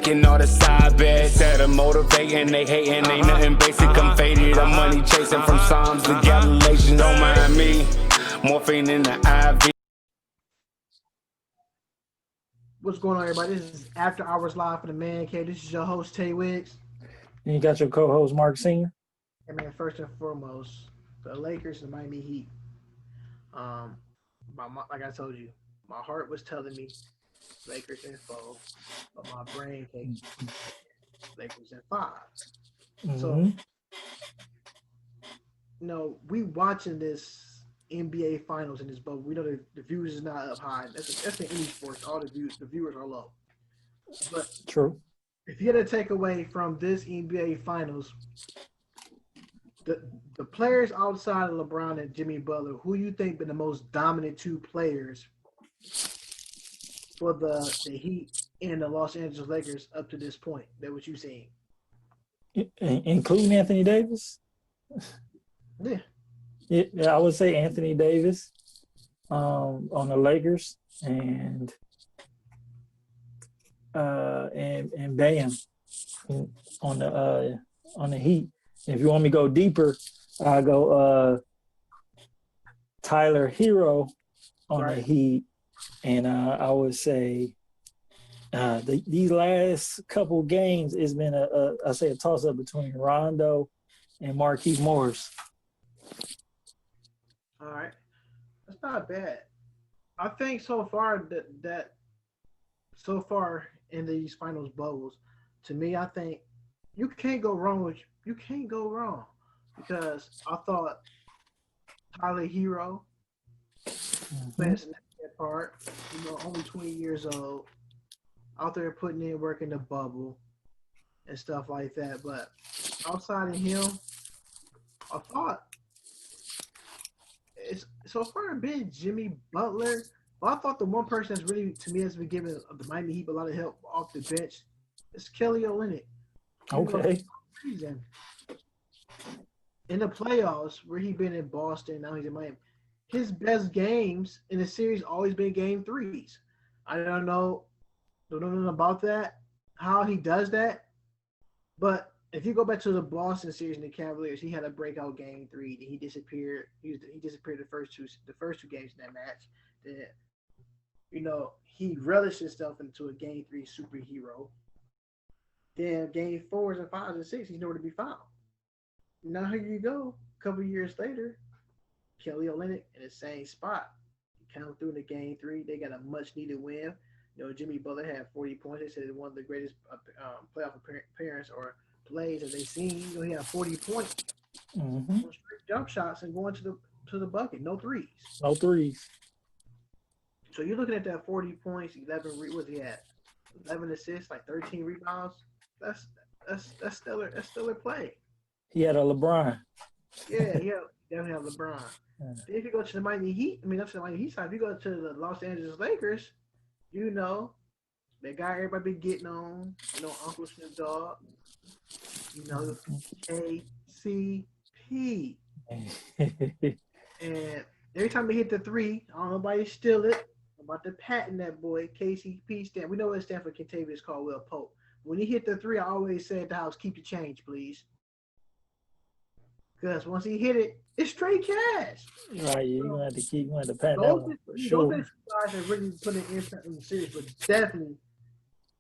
Getting all the side bets that are motivating, they hating, ain't nothing basic. I'm faded, I'm money chasing from Psalms to Galatians. Don't mind me, morphine in the IV. What's going on, everybody? This is After Hours Live for the Man Cave. This is your host, Tay Wiggs. And you got your co-host, Mark Sr. And man, first and foremost, the Lakers and Miami Heat. Like I told you, my heart was telling me Lakers in 4, but my brain thinks Lakers in 5. So, we watching this NBA Finals in this bubble. We know the viewers is not up high. That's in any sports. All the viewers are low. But true. If you had to take away from this NBA Finals, the players outside of LeBron and Jimmy Butler, who you think been the most dominant two players for the Heat and the Los Angeles Lakers up to this point? That what you seen? Including Anthony Davis? Yeah. Yeah, I would say Anthony Davis on the Lakers and Bam on the Heat. If you want me to go deeper, I go Tyler Hero on the Heat, and I would say these last couple games it's been a toss up between Rondo and Markieff Morris. All right, that's not bad. I think so far that so far in these finals bubbles, to me, I think you can't go wrong because I thought Tyler Hero plays that part. Only 20 years old, out there putting in work in the bubble and stuff like that. But outside of him, I thought it's so far been Jimmy Butler. But I thought the one person that's really, to me, has been giving the Miami Heat a lot of help off the bench is Kelly Olynyk. Okay. In the playoffs, where he been in Boston, now he's in Miami, his best games in the series always been game threes. I don't know nothing about that, how he does that. But if you go back to the Boston series in the Cavaliers, he had a breakout game three. He disappeared. He disappeared the first two games in that match. Then, he relished himself into a game three superhero. Then game 4s and 5s and 6, he's nowhere to be found. Now here you go, a couple years later, Kelly Olynyk in the same spot. He come through in the game 3. They got a much needed win. Jimmy Butler had 40 points. They said it was one of the greatest playoff appearances or plays that they've seen. He had 40 points, straight jump shots and going to the bucket. No threes. No threes. So you're looking at that 40 points, 11. What's he at? 11 assists, like 13 rebounds. That's stellar. That's stellar play. He had a LeBron. Yeah, definitely have LeBron. Yeah. If you go to the Miami Heat, not to the Miami Heat side. If you go to the Los Angeles Lakers, that guy everybody be getting on. Uncle Snoop Dogg. KCP. And every time they hit the three, I don't know nobody steal it. I'm about to patent that boy. KCP stand. We know what it stands for. Kentavious Caldwell Pope. When he hit the three, I always say at the house, keep the change, please. Because once he hit it, it's straight cash. Right, you're going to have to patent that one for sure. Those guys have really put an imprint in the series, but definitely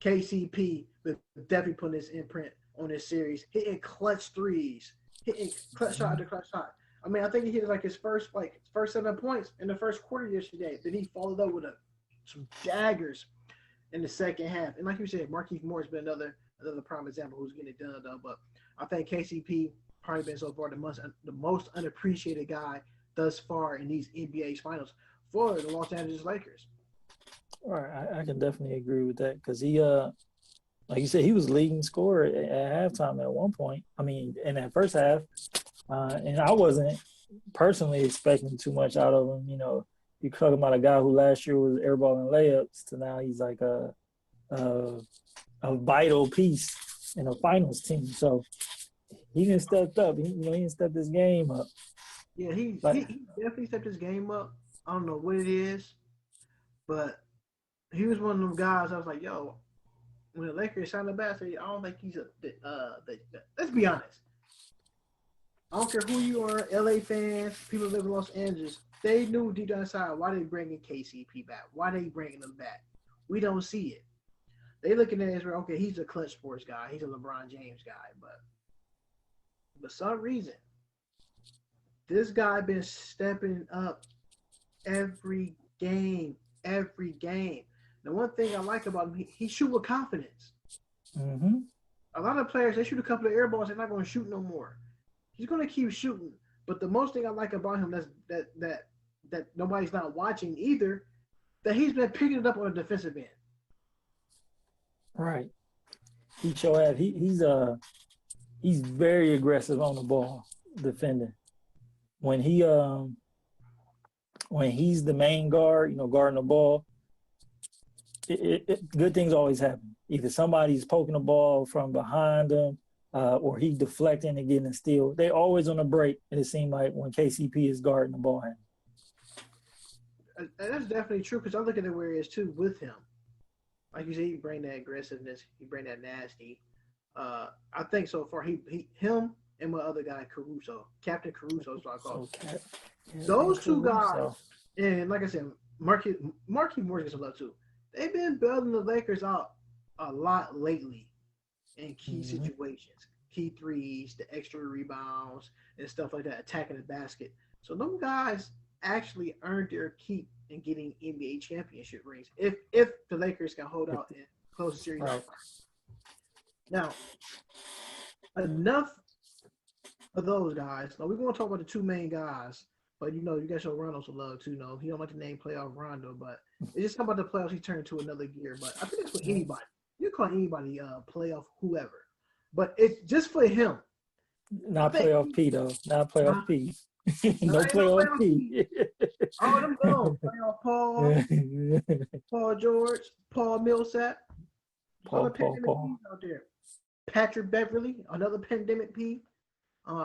KCP will definitely put his imprint on this series. Hitting clutch threes, hitting clutch shot after clutch shot. I think he hit his first 7 points in the first quarter yesterday. Then he followed up with some daggers in the second half. And like you said, Markieff Morris has been another prime example who's getting it done though. But I think KCP probably been so far the most unappreciated guy thus far in these NBA finals for the Los Angeles Lakers. All right, I can definitely agree with that because he, like you said, he was leading scorer at halftime at one point. In that first half. And I wasn't personally expecting too much out of him. You're talking about a guy who last year was airballing layups to now he's like a vital piece in a finals team. So he didn't step up. He didn't step this game up. Yeah, he definitely stepped his game up. I don't know what it is, but he was one of them guys I was like, yo, when the Lakers signed him back, I don't think he's let's be honest. I don't care who you are, LA fans, people who live in Los Angeles, they knew deep down inside why they bringing KCP back, why they bringing him back. We don't see it. They looking at it as, okay, he's a clutch sports guy, he's a LeBron James guy, but for some reason, this guy been stepping up every game. The one thing I like about him, he shoot with confidence. Mm-hmm. A lot of players, they shoot a couple of air balls, they're not going to shoot no more. He's going to keep shooting. But the most thing I like about him that nobody's not watching either, that he's been picking it up on the defensive end. Right. He sure have. He's very aggressive on the ball, defending. When he's the main guard, guarding the ball, good things always happen. Either somebody's poking the ball from behind him, or he deflecting and getting a steal. They always on a break, and it seemed like when KCP is guarding the ball. And that's definitely true because I look at it where he is too with him. Like you said, he bring that aggressiveness, he bring that nasty. I think so far him and my other guy Caruso, Captain Caruso is what I call him. Those two guys, and like I said, Marquise Morris gets some love too. They've been building the Lakers out a lot lately in key situations, key threes, the extra rebounds, and stuff like that, attacking the basket. So those guys actually earned their keep in getting NBA championship rings if the Lakers can hold out and close the series out. Now, enough of those guys. Now, we're going to talk about the two main guys, but you got your Rondo some love too. He don't like the name playoff Rondo, but it's just about the playoffs. He turned to another gear. But I think it's for anybody. You call anybody playoff whoever, but it's just for him. Not playoff P though. Not playoff P. No playoff P. Oh, them gone. Playoff Paul George, Paul Millsap. Paul. Out there. Patrick Beverly, another pandemic P. There's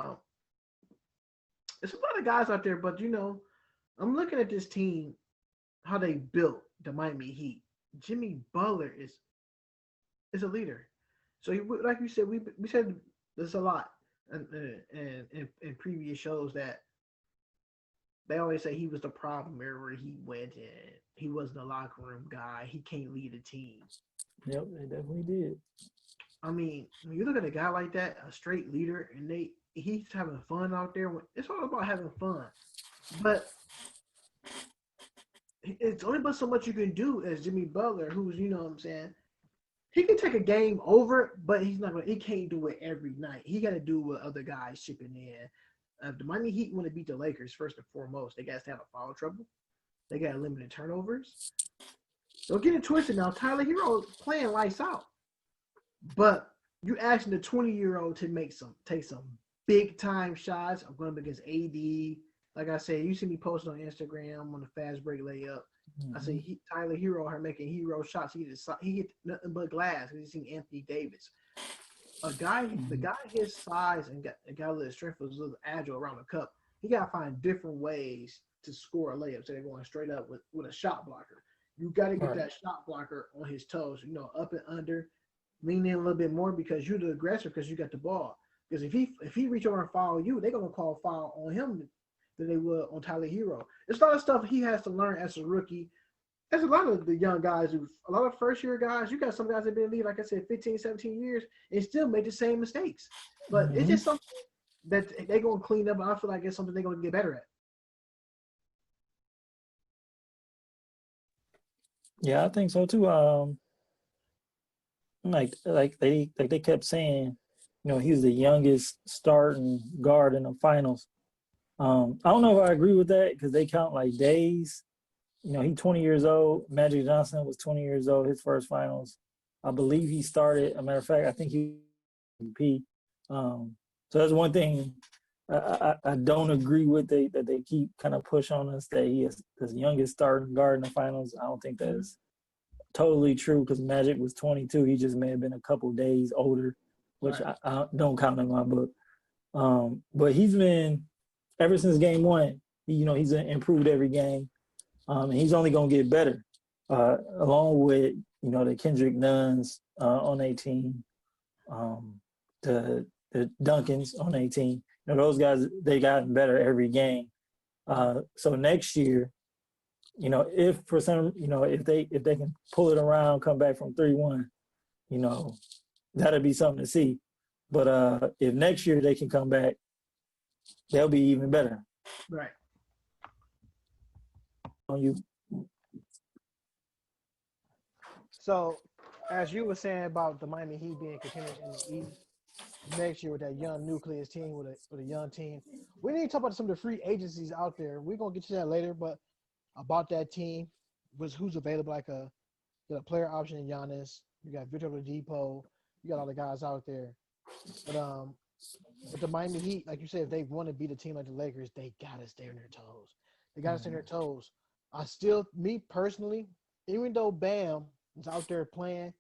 a lot of guys out there, but I'm looking at this team, how they built the Miami Heat. Jimmy Butler is a leader. So, like you said, we said this a lot in previous shows that they always say he was the problem wherever he went and he wasn't a locker room guy. He can't lead a team. Yep, they definitely did. I mean, when you look at a guy like that, a straight leader, and he's having fun out there. It's all about having fun. But it's only but so much you can do as Jimmy Butler, who's, what I'm saying, he can take a game over, but he can't do it every night. He got to do what other guys chipping in. The Miami Heat want to beat the Lakers first and foremost. They got to have a foul trouble. They got limited turnovers. Don't get it twisted now. Tyler Hero playing lights out. But you asking the 20-year-old to take some big time shots. I'm going up against AD. Like I said, you see me posting on Instagram on the fast break layup. I say Tyler Hero are making hero shots. He hit nothing but glass. You seen Anthony Davis. The guy his size and got a little strength, was a little agile around the cup. He got to find different ways to score a layup. So they're going straight up with a shot blocker. You got to get that shot blocker on his toes. Up and under. Lean in a little bit more because you're the aggressor because you got the ball. Because if he reach over and foul you, they're gonna call foul on him than they would on Tyler Hero. There's a lot of stuff he has to learn as a rookie. There's a lot of the young guys a lot of first year guys. You got some guys that have been in the league, like I said, 15, 17 years and still make the same mistakes. But it's just something that they're gonna clean up. And I feel like it's something they're gonna get better at. Yeah, I think so too. Like they kept saying, he was the youngest starting guard in the finals. I don't know if I agree with that because they count like days. He's 20 years old. Magic Johnson was 20 years old, his first finals. I believe he started. A matter of fact, I think he MVP. So that's one thing I don't agree with that they keep kind of push on us that he is the youngest starting guard in the finals. I don't think that's totally true because Magic was 22. He just may have been a couple days older, which I don't count in my book. But he's been, ever since game one, he's improved every game. And he's only going to get better, along with, the Kendrick Nuns on 18, the Duncans on 18. Those guys, they gotten better every game. So next year, if for some, if they can pull it around, come back from 3-1, that'll be something to see. But if next year they can come back, they'll be even better. Right. On you. So, as you were saying about the Miami Heat being contenders in the East next year with that young nucleus team, with a young team, we need to talk about some of the free agencies out there. We're gonna get to that later, but about that team, who's available, like a player option in Giannis. You got Victor Oladipo. You got all the guys out there. But the Miami Heat, like you said, if they want to beat a team like the Lakers, they gotta stay on their toes. They gotta stay on their toes. Me personally, even though Bam is out there playing,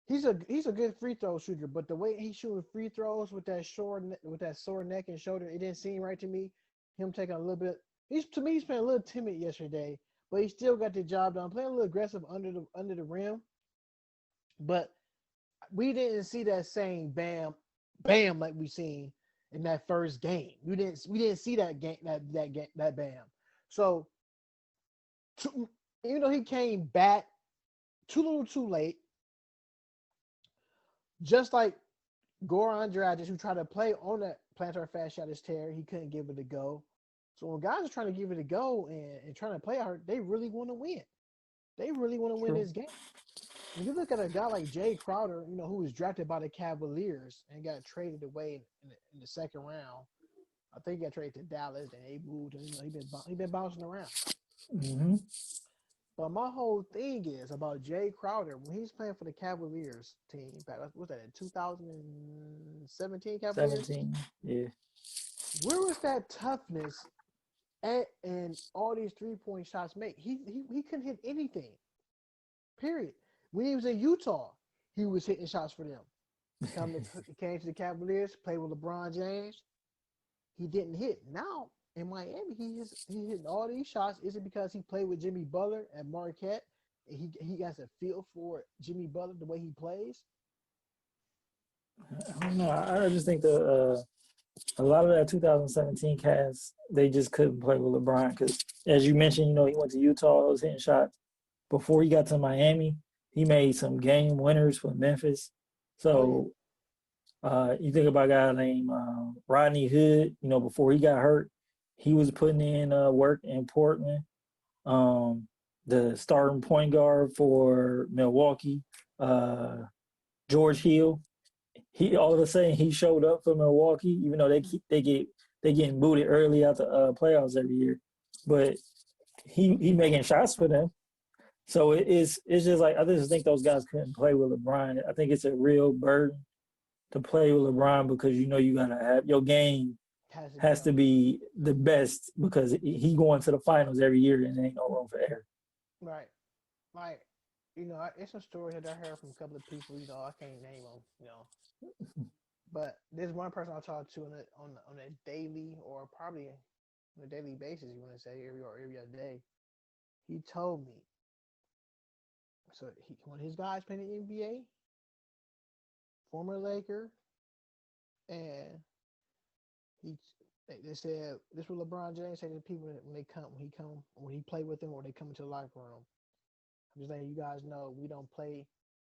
he's a good free throw shooter. But the way he's shooting free throws with that sore neck and shoulder, it didn't seem right to me. Him taking a little bit. He's playing a little timid yesterday, but he still got the job done. Playing a little aggressive under the rim, but we didn't see that same bam like we seen in that first game. We didn't see that game that bam. So, even though he came back too little too late, just like Goran Dragic, who tried to play on that plantar fasciitis tear, he couldn't give it a go. So when guys are trying to give it a go and trying to play hard, they really want to win. They really want to win this game. When you look at a guy like Jay Crowder, who was drafted by the Cavaliers and got traded away in the second round. I think he got traded to Dallas and they moved. And, he been bouncing around. Mm-hmm. But my whole thing is about Jay Crowder when he's playing for the Cavaliers team. What's that in 2017 Cavaliers? 17, yeah. Where was that toughness and all these 3-point shots made? He couldn't hit anything. Period. When he was in Utah, he was hitting shots for them. He came to the Cavaliers, played with LeBron James. He didn't hit. Now in Miami, he hitting all these shots. Is it because he played with Jimmy Butler at Marquette? And he has a feel for Jimmy Butler the way he plays. I don't know. I just think a lot of that 2017 cast, they just couldn't play with LeBron because, as you mentioned, he went to Utah, was hitting shots. Before he got to Miami, he made some game winners for Memphis. So you think about a guy named Rodney Hood, before he got hurt, he was putting in work in Portland. The starting point guard for Milwaukee, George Hill, he all of a sudden he showed up for Milwaukee, even though they getting booted early out the playoffs every year, but he making shots for them. So it's just like I just think those guys couldn't play with LeBron. I think it's a real burden to play with LeBron because you gotta have your game has to be the best because he going to the finals every year and there ain't no room for error. Right. Like, it's a story that I heard from a couple of people, I can't name them, But there's one person I talk to on a daily or probably on a daily basis, you want to say, every other day. He told me, so when his guys playing in the NBA, former Laker, and they said this was LeBron James said to people when he play with them or they come into the locker room. I'm just letting you guys know we don't play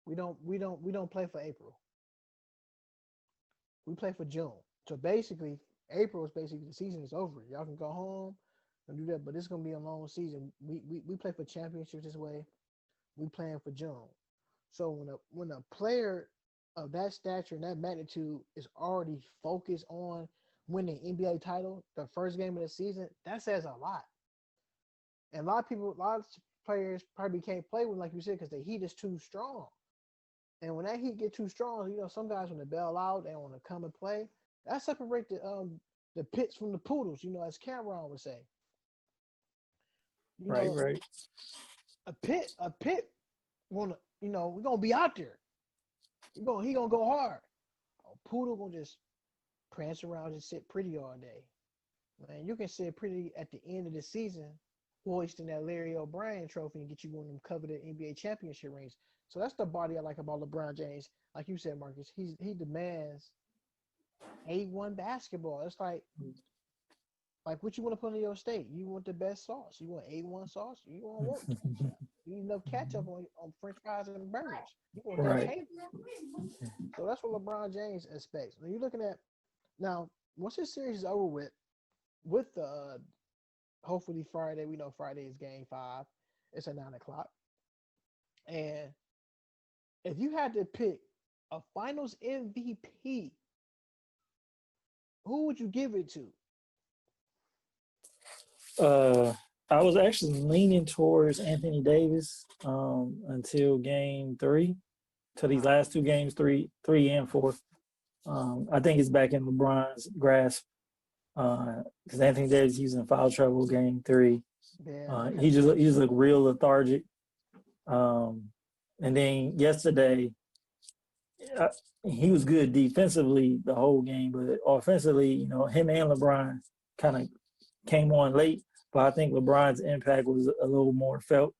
for April. We play for June. So basically, April is basically the season is over. Y'all can go home and do that, but it's gonna be a long season. We play for championships this way. We playing for June. So when a player of that stature and that magnitude is already focused on winning NBA title, the first game of the season, that says a lot. And a lot of players probably can't play with, like you said, because the heat is too strong. And when that heat get too strong, some guys when they bail out, they want to come and play. That separate the pits from the poodles, as Cameron would say. Right. A pit wanna, we're gonna be out there. He gonna go hard. A poodle gonna just prance around and sit pretty all day. Man, you can sit pretty at the end of the season hoisting that Larry O'Brien trophy and get you one of them coveted NBA championship rings. So that's the body I like about LeBron James. Like you said, Marcus, he demands A1 basketball. It's like what you want to put on your steak. You want the best sauce. You want A1 sauce. You want ketchup. You need enough ketchup on French fries and burgers. You want that Right. table. So that's what LeBron James expects. When you're looking at now, once this series is over with the hopefully Friday, we know Friday is game 5. It's at 9:00. And if you had to pick a finals MVP, who would you give it to? I was actually leaning towards Anthony Davis until game 3, to these last 2 games, 3 and 4. I think it's back in LeBron's grasp because Anthony Davis using foul trouble game 3. Yeah. He just looked real lethargic. And then yesterday, he was good defensively the whole game, but offensively, you know, him and LeBron kind of came on late. But I think LeBron's impact was a little more felt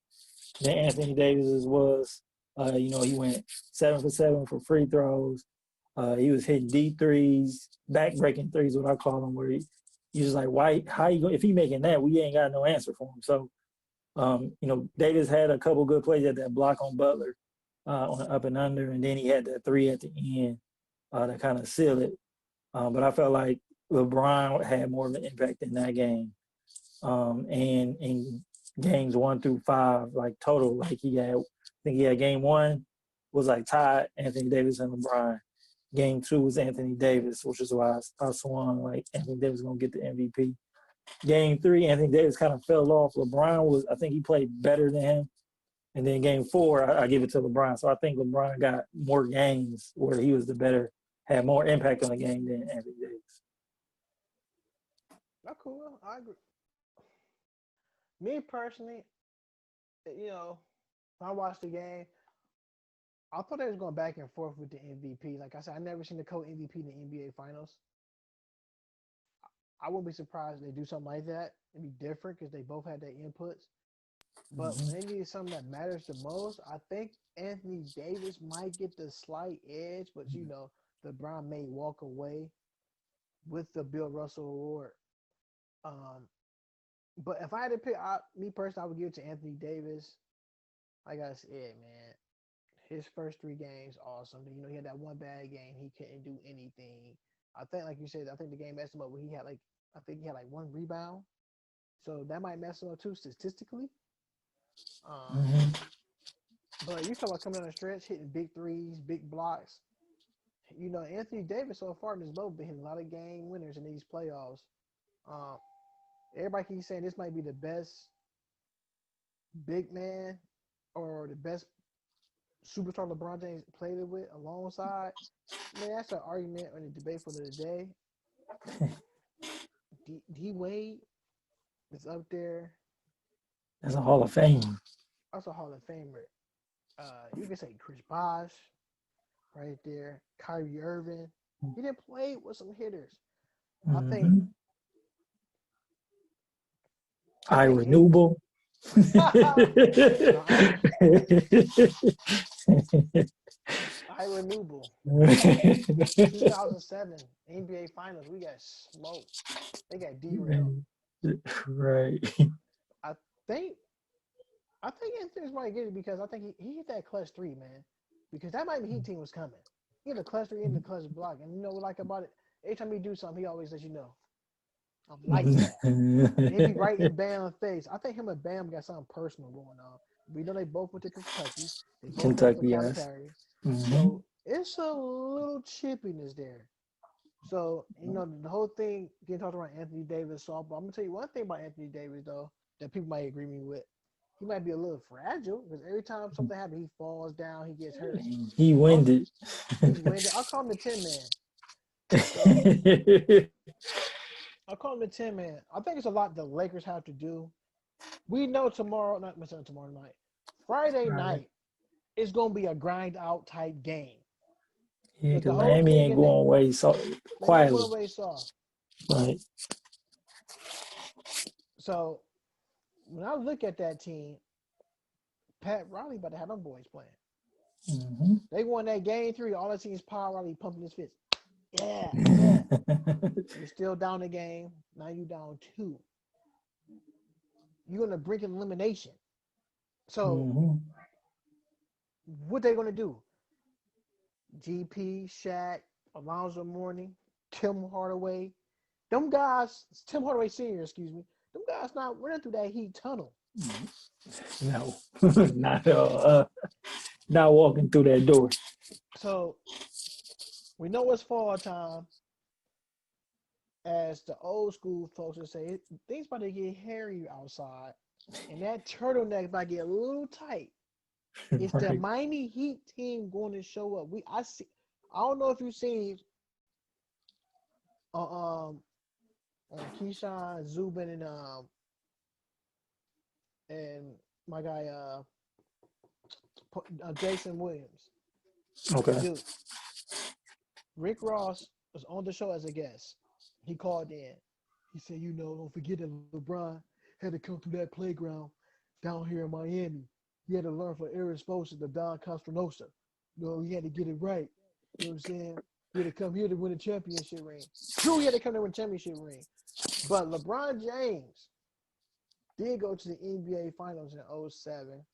than Anthony Davis's was. You know, he went 7 for 7 for free throws. He was hitting deep threes, back-breaking threes, what I call them, where he was like, why? How you go? If he making that, we ain't got no answer for him. So, you know, Davis had a couple good plays at that block on Butler on the up and under, and then he had that 3 at the end to kind of seal it. But I felt like LeBron had more of an impact in that game. And in games 1 through 5, like total, like I think he had game 1 was like tied Anthony Davis and LeBron. Game 2 was Anthony Davis, which is why I swung like Anthony Davis was gonna get the MVP. Game 3, Anthony Davis kind of fell off. I think he played better than him. And then game 4, I give it to LeBron. So I think LeBron got more games where he was had more impact on the game than Anthony Davis. That's cool. I agree. Me personally, you know, when I watched the game, I thought they was going back and forth with the MVP. Like I said, I never seen the co-MVP in the NBA Finals. I wouldn't be surprised if they do something like that. It'd be different because they both had their inputs. But when they need something that matters the most, I think Anthony Davis might get the slight edge. But, you know, LeBron may walk away with the Bill Russell Award. But if I had to pick, me personally, I would give it to Anthony Davis. Like I said, man, his first 3 games, awesome. You know, he had that one bad game. He couldn't do anything. I think, like you said, I think the game messed him up where he had like 1 rebound. So that might mess him up too statistically. But you talk about coming down the stretch, hitting big threes, big blocks. You know, Anthony Davis so far in this boat been hitting a lot of game winners in these playoffs. Everybody keeps saying this might be the best big man or the best superstar LeBron James played it with alongside. Man, that's an argument and a debate for the day. D Wade is up there. That's a Hall of Fame. That's a Hall of Famer. You can say Chris Bosh right there. Kyrie Irving. He didn't play with some hitters. I think Ira Newble. Ira Newble. 2007 NBA Finals. We got smoked. They got derailed. Right. I think Anthony's might get it because I think he hit that clutch 3, man. Because that Miami Heat team was coming. He hit the clutch 3 and the clutch block. And you know what I like about it? Every time he do something, he always lets you know. I'm like that. He be right in Bam's face. I think him and Bam got something personal going on. We know they both went to Kentucky. They both Kentucky, yes. So it's a little chippiness there. So, you know, the whole thing getting talked about Anthony Davis softball. I'm gonna tell you one thing about Anthony Davis though that people might agree me with. He might be a little fragile because every time something happens, he falls down, he gets hurt. He winded. I'll call him the 10-man. I'll call him the 10-man. I think it's a lot the Lakers have to do. We know tomorrow night, Friday night, it's going to be a grind out type game. Yeah, because Miami ain't going away quietly. Soft. Right. So when I look at that team, Pat Riley about to have them boys playing. Mm-hmm. They won that game 3. All I see is Pat Riley pumping his fist. Yeah. You're still down the game. Now you down 2. You're on the brink of elimination. So Mhm. what they gonna do? GP, Shaq, Alonzo Mourning, Tim Hardaway. Them guys, Tim Hardaway Sr., excuse me. Them guys not running through that heat tunnel. No, not not walking through that door. So we know it's fall time. As the old school folks would say, things about to get hairy outside, and that turtleneck about to get a little tight. It's the Right. Miami Heat team going to show up. I don't know if you've seen on Keyshawn Zubin and my guy Jason Williams. Okay. Dude, Rick Ross was on the show as a guest. He called in. He said, don't forget that LeBron had to come through that playground down here in Miami. He had to learn from Aaron Spoelstra to Don Castronosa. He had to get it right. You know what I'm saying? He had to come here to win a championship ring. True, he had to come to win a championship ring. But LeBron James did go to the NBA Finals in 2007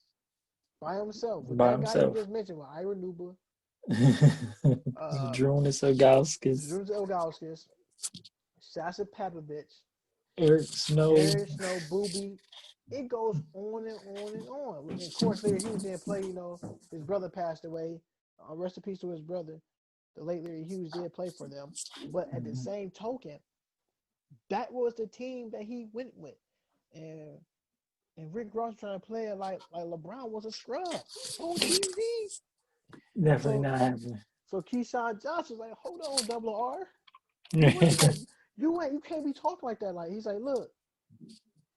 by himself. With By that guy himself. you just mentioned, with Ira Nuba, Zdrunas Ilgauskas, Zrunas Ilgauskas, Sasa Papovich, Eric Snow. Eric Snow, Booby. It goes on and on and on. And of course, Larry Hughes didn't play. His brother passed away. Rest in peace to his brother. The late Larry Hughes did play for them. But at the same token, that was the team that he went with. And Rick Ross trying to play it like LeBron was a scrub on TV. Definitely not happening. So Keyshawn Johnson was like, hold on, Double R. You can't be talking like that. Like, he's like, look,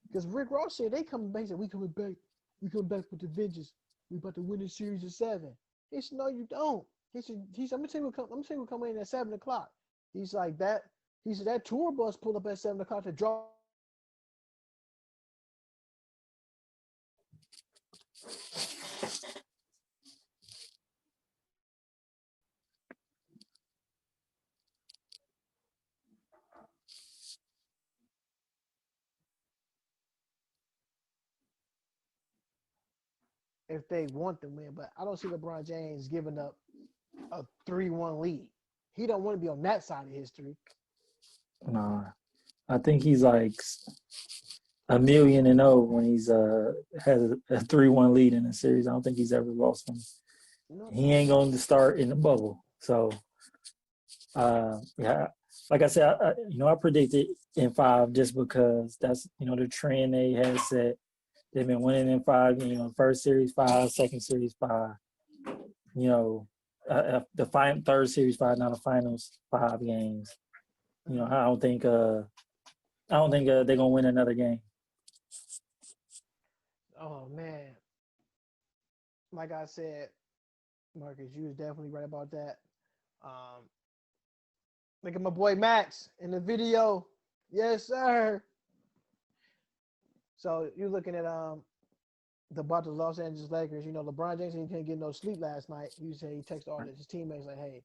because Rick Ross said they coming back. He said, we coming back with the vengeance. We about to win this series of 7. He said, no, you don't. He said, I'm gonna tell you what come in at 7:00. He's like that. He said that tour bus pulled up at 7:00 to drop. If they want to win, but I don't see LeBron James giving up a 3-1 lead. He don't want to be on that side of history. Nah, I think he's like 1,000,000-0 when he's has a 3-1 lead in a series. I don't think he's ever lost one. No. He ain't going to start in the bubble. So, yeah, like I said, I predicted in 5 just because that's the trend they had set. They've been winning in 5. First series 5, second series 5. The third series 5, now the finals 5 games. I don't think they're gonna win another game. Oh man, like I said, Marcus, you was definitely right about that. Look at my boy Max in the video. Yes, sir. So you're looking at about the Los Angeles Lakers. LeBron James, he couldn't get no sleep last night. He said he texted all his teammates like, "Hey,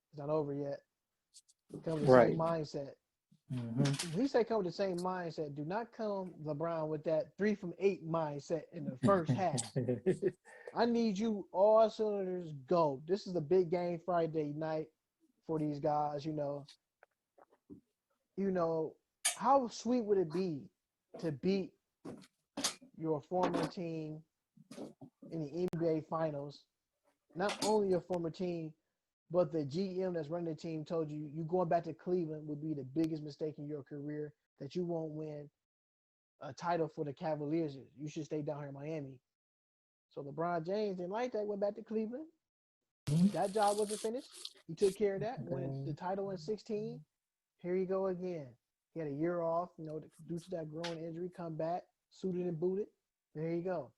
it's not over yet." Come with the same mindset. Mm-hmm. He said, "Come with the same mindset. Do not come, LeBron, with that 3 from 8 mindset in the first half. I need you all cylinders go. This is a big game Friday night for these guys. How sweet would it be to beat your former team in the NBA Finals? Not only your former team, but the GM that's running the team told you going back to Cleveland would be the biggest mistake in your career, that you won't win a title for the Cavaliers. You should stay down here in Miami." So LeBron James didn't like that, went back to Cleveland. That job wasn't finished. He took care of that, won the title in 2016. Here you go again. He had a year off, due to that groin injury, come back, suited and booted. There you go.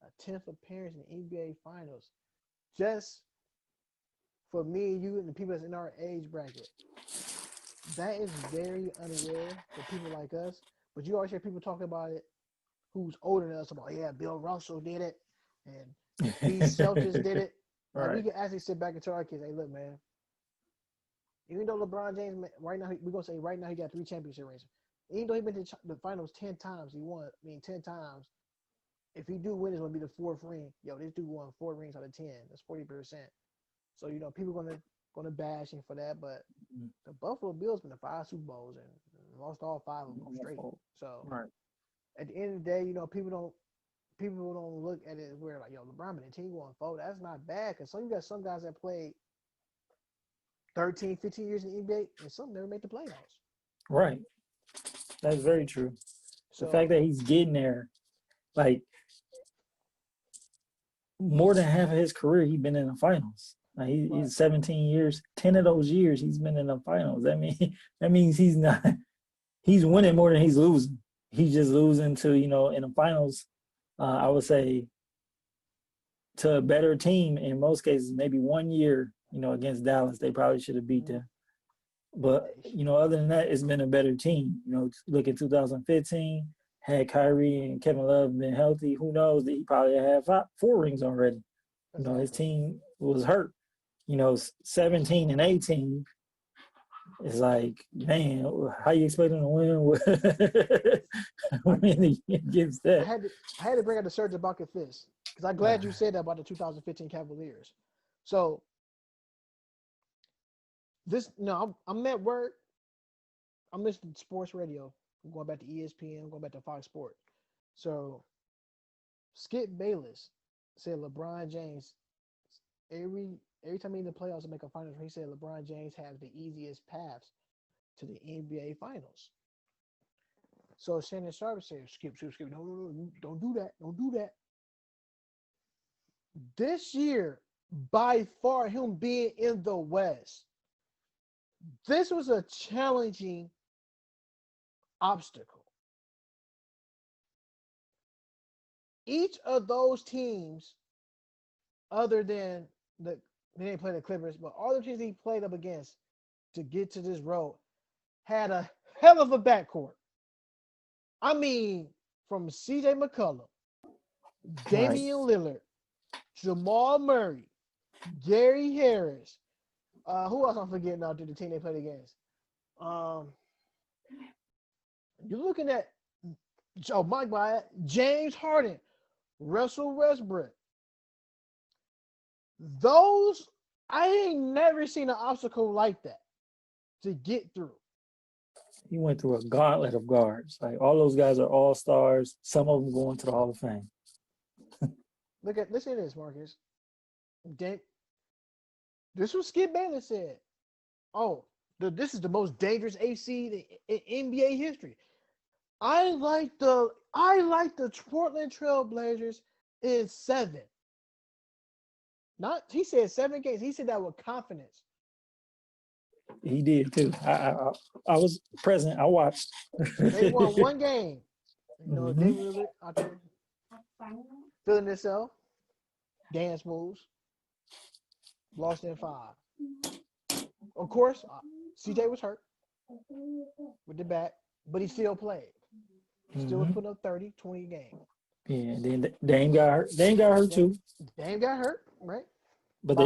A 10th appearance in the NBA Finals. Just for me and you and the people that's in our age bracket. That is very unaware for people like us. But you always hear people talk about it who's older than us about, yeah, Bill Russell did it, and these Celtics did it. Like, we Right. can actually sit back and tell our kids, hey, look, man, even though LeBron James, right now, we're going to say right now he got 3 championship rings. Even though he been to the finals 10 times, he won, 10 times. If he do win, it's going to be the 4th ring. Yo, this dude won 4 rings out of 10. That's 40%. So, people gonna bash him for that. But the Buffalo Bills been to 5 Super Bowls and lost all 5 of them straight. So, Right. at the end of the day, people don't look at it as where, like, yo, LeBron been in team going 4. That's not bad, because you got some guys that played 13, 15 years in the NBA, and some never make the playoffs. Right. That's very true. So, The fact that he's getting there, like, more than half of his career, he's been in the finals. Like, he's 17 years. 10 of those years, he's been in the finals. That means he's winning more than he's losing. He's just losing to, in the finals, I would say, to a better team in most cases. Maybe 1 year, against Dallas, they probably should have beat them. But, other than that, it's been a better team. Look at 2015, had Kyrie and Kevin Love been healthy, who knows that he probably had 4 rings already. His team was hurt. 17 and 18 is like, man, how you expect them to win against that? I had to bring out the Serge Ibaka fist, because I'm glad you said that about the 2015 Cavaliers. So, I'm at work. I'm listening to sports radio. I'm going back to ESPN. I'm going back to Fox Sports. So, Skip Bayless said LeBron James, every time he's in the playoffs and make a finals, he said LeBron James has the easiest paths to the NBA finals. So Shannon Sharpe said, Skip, no, don't do that. Don't do that. This year, by far, him being in the West, this was a challenging obstacle. Each of those teams, other than they didn't play the Clippers, but all the teams he played up against to get to this road had a hell of a backcourt. I mean, from C.J. McCollum, Damian Lillard, Jamal Murray, Gary Harris. Who else I'm forgetting out there, the team they played against? You're looking at James Harden, Russell Westbrook. Those, I ain't never seen an obstacle like that to get through. He went through a gauntlet of guards. Like, all those guys are all-stars. Some of them going to the Hall of Fame. Listen to this, Marcus. This was Skip Bayless said. This is the most dangerous AC in NBA history. I like the Portland Trail Blazers in 7. He said 7 games. He said that with confidence. He did too. I was present. I watched. They won 1 game. David Lillard out there feeling himself, dance moves, lost in 5. Of course, CJ was hurt with the back, but he still played. He still was putting up 30, 20 a game. Yeah, then Dame got hurt. Dame got hurt too. Dame got hurt, right? But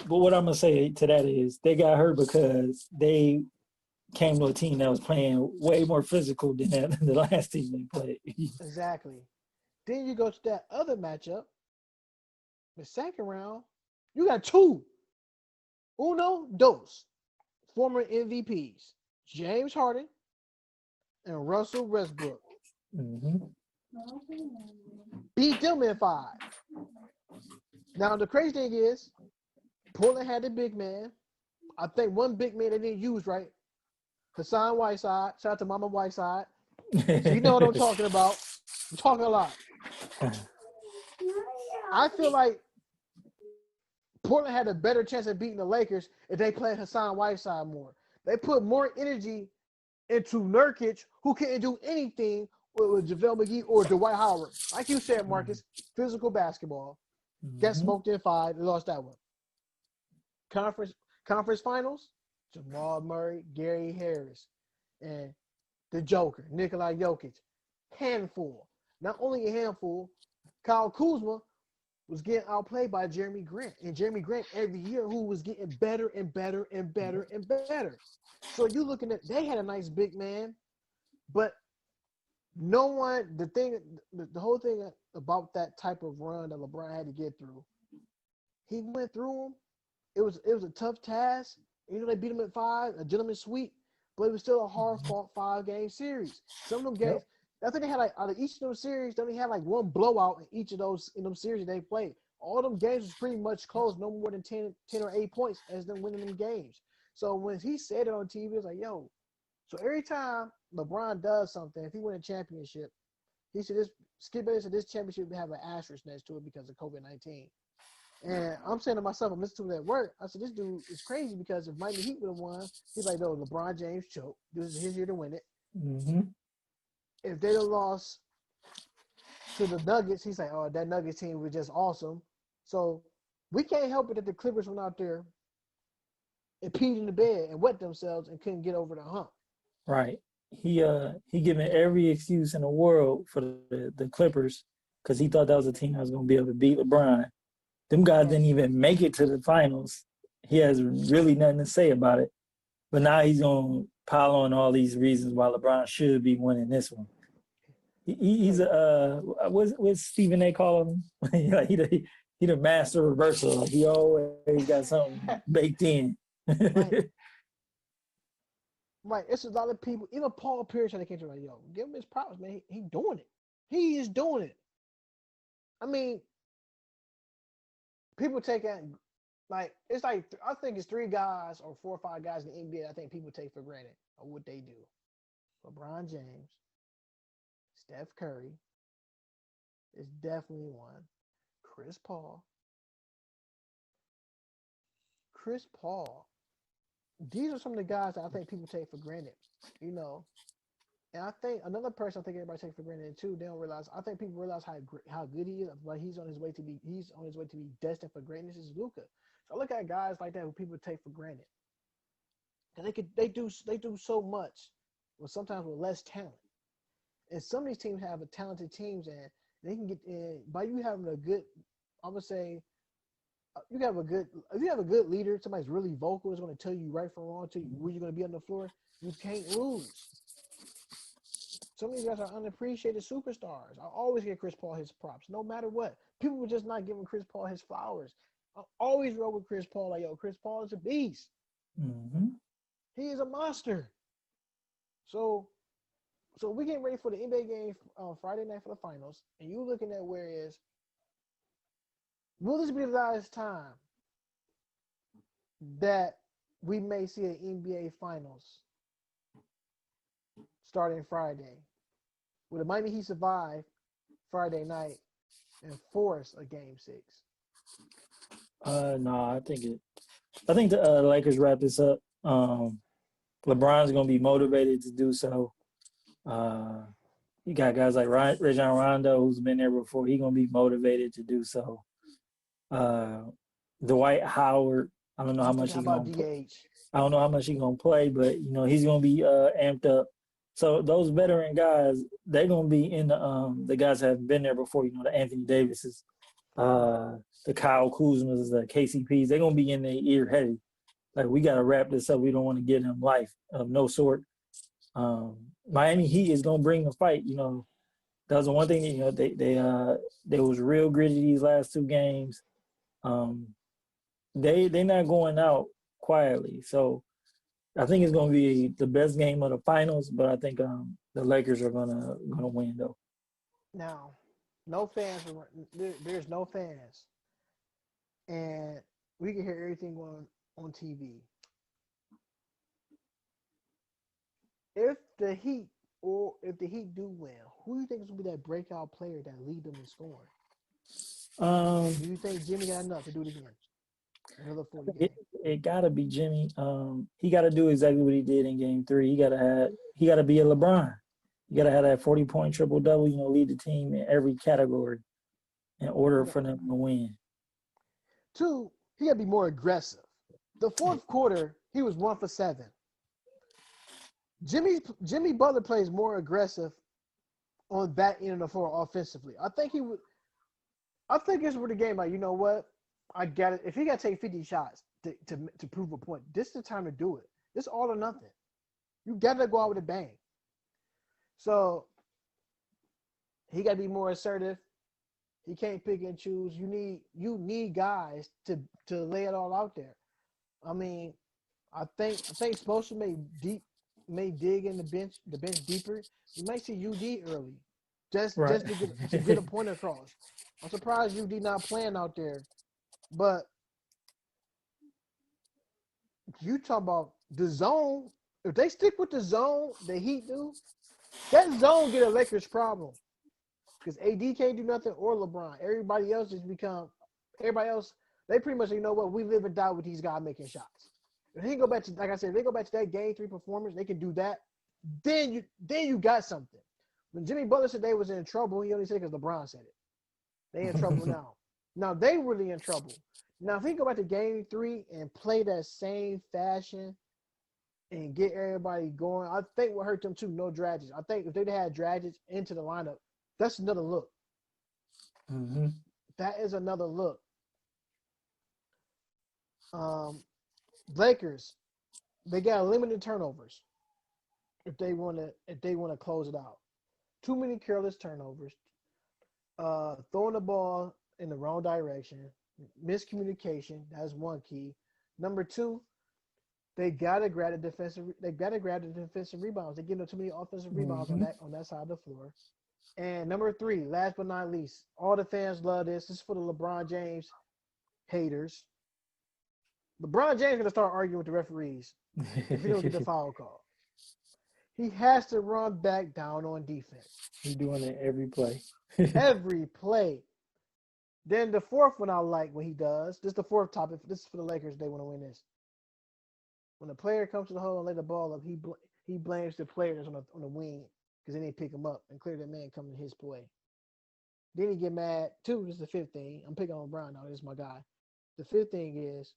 what I'm gonna say to that is they got hurt because they came to a team that was playing way more physical than the last team they played. Exactly. Then you go to that other matchup, the second round. You got 2. Uno, dos. Former MVPs. James Harden and Russell Westbrook. Beat them in 5. Now, the crazy thing is, Portland had the big man. I think one big man they didn't use right. Hassan Whiteside. Shout out to Mama Whiteside. So you know what I'm talking about. I'm talking a lot. I feel like Portland had a better chance of beating the Lakers if they played Hassan Whiteside more. They put more energy into Nurkic, who couldn't do anything with JaVale McGee or Dwight Howard. Like you said, Marcus, physical basketball. Got smoked in 5. They lost that one. Conference finals, Jamal Murray, Gary Harris, and the Joker, Nikola Jokic. Handful. not only a handful, Kyle Kuzma was getting outplayed by Jeremy Grant. And Jeremy Grant every year who was getting better and better and better and better. So you looking at they had a nice big man, but no one the whole thing about that type of run that LeBron had to get through, he went through them. It was a tough task. You know, they beat him at 5, a gentleman's sweep, but it was still a hard fought 5-game series. Some of them games, I think they had like out of each of those series, they only had like one blowout in each of those in them series they played. All them games was pretty much close, no more than 10 or 8 points as them winning them games. So when he said it on TV, it's like, yo, so every time LeBron does something, if he win a championship, he said Skip Bayless said this championship would have an asterisk next to it because of COVID-19. And I'm saying to myself, I'm listening to it at work. I said, this dude is crazy because if Miami Heat would have won, he's like, no, LeBron James choked. This is his year to win it. Mm-hmm. If they'd have lost to the Nuggets, he's like, oh, that Nuggets team was just awesome. So we can't help it that the Clippers went out there and peed in the bed and wet themselves and couldn't get over the hump. Right. He giving every excuse in the world for the Clippers because he thought that was a team that was going to be able to beat LeBron. Them guys didn't even make it to the finals. He has really nothing to say about it. But now he's going to pile on all these reasons why LeBron should be winning this one. He's what's Stephen A. call him? Like he the master reversal. Like he always got something baked in. Right. It's a lot of people. Even Paul Pierce had to catch it like, yo, give him his props, man. He doing it. He is doing it. I mean, people take it like it's like I think it's 3 guys or 4 or 5 guys in the NBA I think people take for granted of what they do. LeBron James, Steph Curry is definitely one. Chris Paul. These are some of the guys that I think people take for granted, you know. And I think another person I think everybody takes for granted too. They don't realize. I think people realize how good he is. Like he's on his way to be destined for greatness. Is Luka. So I look at guys like that who people take for granted, and they do so much, but sometimes with less talent. And some of these teams have a talented teams, and they can get in by you having a good. I'm gonna say. If you have a good leader, somebody's really vocal, is going to tell you right from wrong, tell you where you're going to be on the floor. You can't lose. Some of these guys are unappreciated superstars. I always give Chris Paul his props, no matter what. People were just not giving Chris Paul his flowers. I always roll with Chris Paul like, yo, Chris Paul is a beast. Mm-hmm. He is a monster. So we getting ready for the NBA game Friday night for the finals, and you looking at where it is. Will this be the last time that we may see an NBA Finals starting Friday? Will the Miami Heat survive Friday night and force a Game 6? No, I think the Lakers wrap this up. LeBron's gonna be motivated to do so. You got guys like Rajon Rondo, who's been there before. He's gonna be motivated to do so. Dwight Howard, I don't know how much he's gonna play. I don't know how much he's gonna play, but you know he's gonna be amped up. So those veteran guys, they're gonna be in the guys that have been there before. You know, the Anthony Davises, the Kyle Kuzmas, the KCPs. They're gonna be in their ear heavy. Like we gotta wrap this up. We don't want to give him life of no sort. Miami Heat is gonna bring a fight. You know, that was the one thing. You know, they was real gritty these last 2 games. They're not going out quietly. So I think it's going to be the best game of the finals, but I think the Lakers are gonna win though. Now, no fans. There's no fans, and we can hear everything on TV. If the Heat do win, who do you think is going to be that breakout player that lead them in scoring? Do you think Jimmy got enough to do it again? Another 40 games. It gotta be Jimmy. He gotta do exactly what he did in Game 3. He gotta be a LeBron. You gotta have that 40-point triple-double. You know, lead the team in every category in order for them to win. 2, he gotta be more aggressive. The fourth quarter, he was 1 for 7. Jimmy Butler plays more aggressive on that end of the floor offensively. I think he would. I think it's where the game like, you know what? I got it. If he got to take 50 shots to prove a point, this is the time to do it. It's all or nothing. You got to go out with a bang. So he got to be more assertive. He can't pick and choose. You need guys to lay it all out there. I mean, I think Spoelstra may dig in the bench deeper. You might see UD early, just Right. to get a point across. I'm surprised UD not playing out there, but you talk about the zone. If they stick with the zone, the Heat do, that zone get a Lakers problem because AD can't do nothing or LeBron. Everybody else, they pretty much, you know what, we live and die with these guys making shots. If they go back to, like I said, if they go back to that game 3 performance, they can do that. Then you got something. When Jimmy Butler said they was in trouble, he only said it because LeBron said it. They in trouble now. Now they really in trouble. Now if he go back to game 3 and play that same fashion and get everybody going, I think what hurt them too, no Dragic. I think if they'd had Dragic into the lineup, that's another look. Mm-hmm. That is another look. Lakers, they got limited turnovers if they want to close it out. Too many careless turnovers. Throwing the ball in the wrong direction. Miscommunication, that's one key. Number 2, they gotta grab the defensive rebounds. They give them too many offensive rebounds on that side of the floor. And number 3, last but not least, all the fans love this. This is for the LeBron James haters. LeBron James gonna start arguing with the referees if he don't get the foul call. He has to run back down on defense. He's doing it every play. Every play. Then the fourth one I like when he does. This is the fourth topic. This is for the Lakers. They want to win this. When the player comes to the hole and lay the ball up, he blames the players on the wing because they didn't pick him up and clear that man coming his play. Then he get mad. 2, this is the 5th thing. I'm picking on LeBron now. This is my guy. The 5th thing is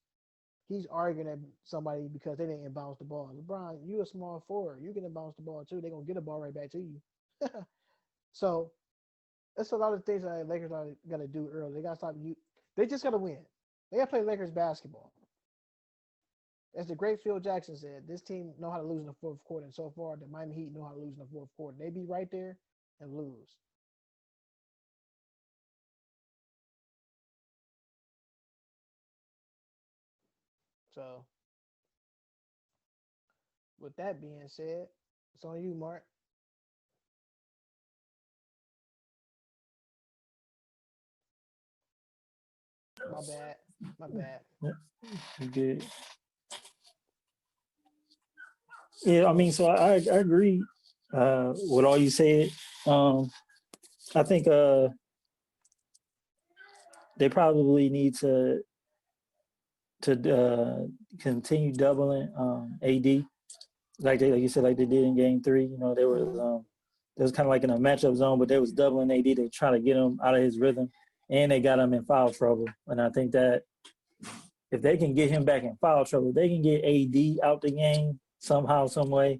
he's arguing at somebody because they didn't inbounce the ball. LeBron, you a small forward. You can inbounce the ball too. They're going to get the ball right back to you. So that's a lot of things that Lakers are got to do early. They got to stop you. They just got to win. They got to play Lakers basketball. As the great Phil Jackson said, this team know how to lose in the 4th quarter. And so far, the Miami Heat know how to lose in the 4th quarter. They be right there and lose. So, with that being said, it's on you, Mark. My bad. Good. Yeah, I mean, so I agree with all you said. I think they probably need to continue doubling AD like you said, like they did in Game 3. You know, there was kind of like in a matchup zone, but they was doubling AD to try to get him out of his rhythm, and they got him in foul trouble. And I think that if they can get him back in foul trouble, they can get AD out the game somehow, some way.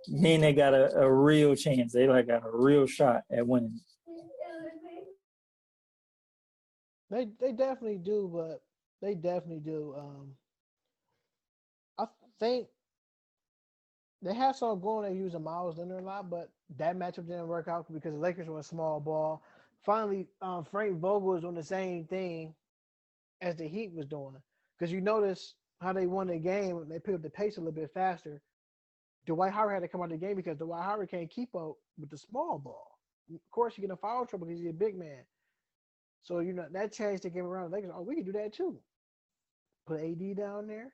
Then they got a real chance. They like got a real shot at winning. They definitely do, but they definitely do. I think they have some going. They use Miles Leonard a lot, but that matchup didn't work out because the Lakers were a small ball. Finally, Frank Vogel is on the same thing as the Heat was doing. Because you notice how they won the game, they picked up the pace a little bit faster. Dwight Howard had to come out of the game because Dwight Howard can't keep up with the small ball. Of course, you get in foul trouble because he's a big man. So, you know, that changed the game around. The Lakers, we can do that too. Put AD down there.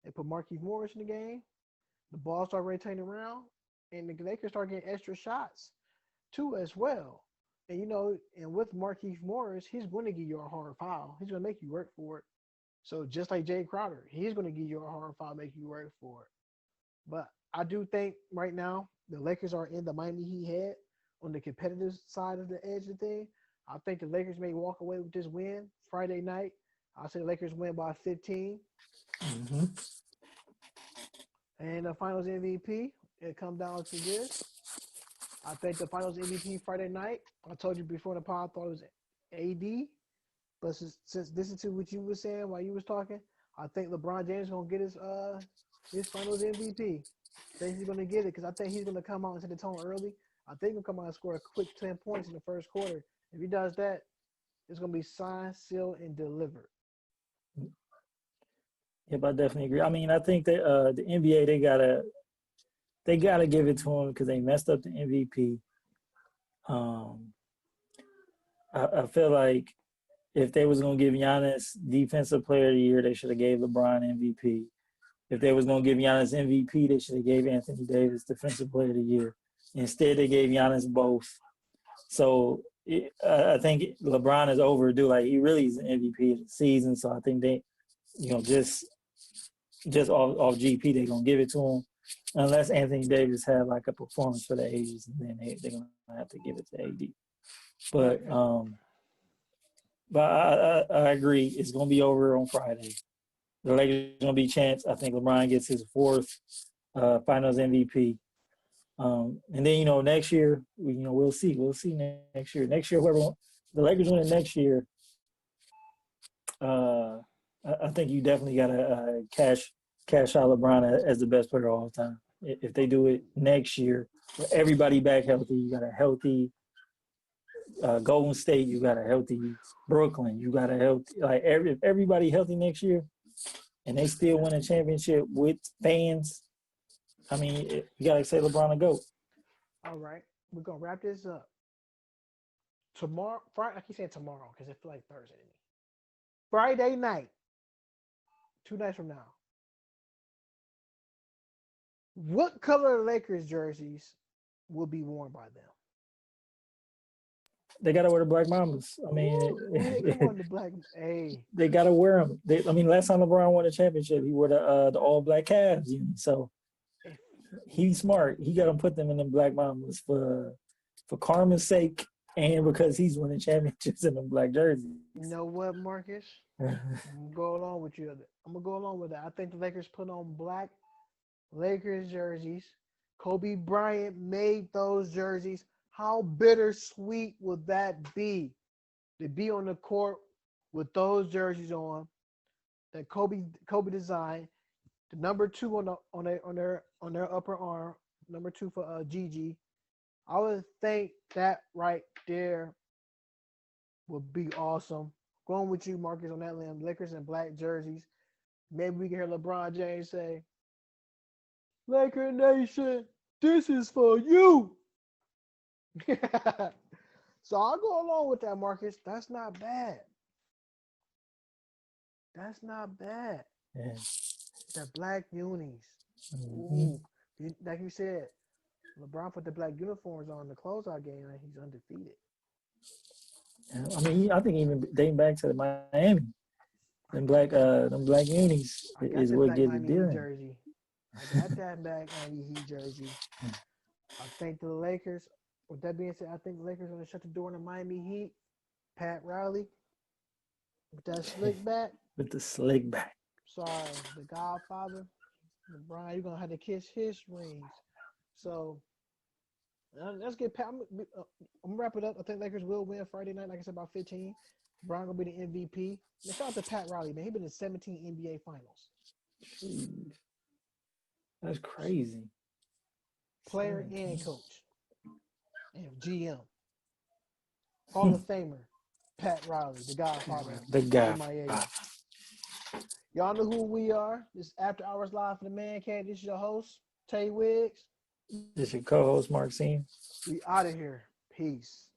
They put Markieff Morris in the game. The ball started rotating around. And the Lakers start getting extra shots too as well. And, you know, and with Markieff Morris, he's going to give you a hard foul. He's going to make you work for it. So just like Jay Crowder, he's going to give you a hard foul, make you work for it. But I do think right now the Lakers are in the Miami Heat head on the competitive side of the edge of the thing. I think the Lakers may walk away with this win Friday night. I'll say the Lakers win by 15. Mm-hmm. And the Finals MVP, it comes down to this. I think the Finals MVP Friday night. I told you before the pod, I thought it was AD. But since listening to what you were saying while you was talking, I think LeBron James gonna get his Finals MVP. I think he's gonna get it because I think he's gonna come out and set the tone early. I think he'll come out and score a quick 10 points in the first quarter. If he does that, it's gonna be signed, sealed, and delivered. Yep, I definitely agree. I mean, I think that the NBA they gotta give it to him because they messed up the MVP. I feel like if they was gonna give Giannis Defensive Player of the Year, they should have gave LeBron MVP. If they was gonna give Giannis MVP, they should have gave Anthony Davis Defensive Player of the Year. Instead, they gave Giannis both. So I think LeBron is overdue. Like he really is an MVP of the season. So I think they, just off GP, they're gonna give it to him, unless Anthony Davis had like a performance for the ages, and then they're gonna have to give it to AD. But I agree. It's going to be over on Friday. The Lakers are going to be champs. I think LeBron gets his fourth Finals MVP. And then, next year, we'll see. We'll see next year. Next year, the Lakers win it next year. I think you definitely got to cash out LeBron as the best player of all time. If they do it next year, with everybody back healthy, you got a healthy Golden State, you got a healthy Brooklyn, you got a healthy everybody healthy next year, and they still win a championship with fans. I mean, you gotta say LeBron a GOAT. All right, we're gonna wrap this up tomorrow. Friday, I keep saying tomorrow because it feels like Thursday to me. Friday night, 2 nights from now. What color Lakers jerseys will be worn by them? They gotta wear the Black Mambas. I mean, come on, the black. Hey, they gotta wear them. Last time LeBron won a championship, he wore the all black Cavs. So he's smart. He got to put them in the Black Mambas for karma's sake, and because he's winning championships in the black jerseys. You know what, Marcus? I'm gonna go along with you. I'm gonna go along with that. I think the Lakers put on black Lakers jerseys. Kobe Bryant made those jerseys. How bittersweet would that be to be on the court with those jerseys on that Kobe designed? The number 2 on their upper arm, number 2 for Gigi. I would think that right there would be awesome. Going with you, Marcus, on that limb. Lakers in black jerseys. Maybe we can hear LeBron James say, "Laker Nation, this is for you." So I'll go along with that, Marcus. That's not bad. Yeah. The black unis. Mm-hmm. Like you said, LeBron put the black uniforms on the closeout game and he's undefeated. Yeah, I mean, I think even dating back to Miami, them black unis is what gets it done. Jersey. I got that black Miami Heat jersey. I think the Lakers. With that being said, I think the Lakers are going to shut the door on the Miami Heat. Pat Riley with that slick back. With the slick back. Sorry, the Godfather. LeBron, you're going to have to kiss his rings. So, let's get Pat. I'm going to wrap it up. I think Lakers will win Friday night, like I said, about 15. LeBron going to be the MVP. And shout out to Pat Riley, man. He's been in 17 NBA Finals. Jeez. That's crazy. Player and coach. And GM. Hall of Famer, Pat Riley, the Godfather. The guy. Y'all know who we are. This is After Hours Live for the Man Cave. This is your host, Tay Wiggs. This is your co-host, Marcine. We out of here. Peace.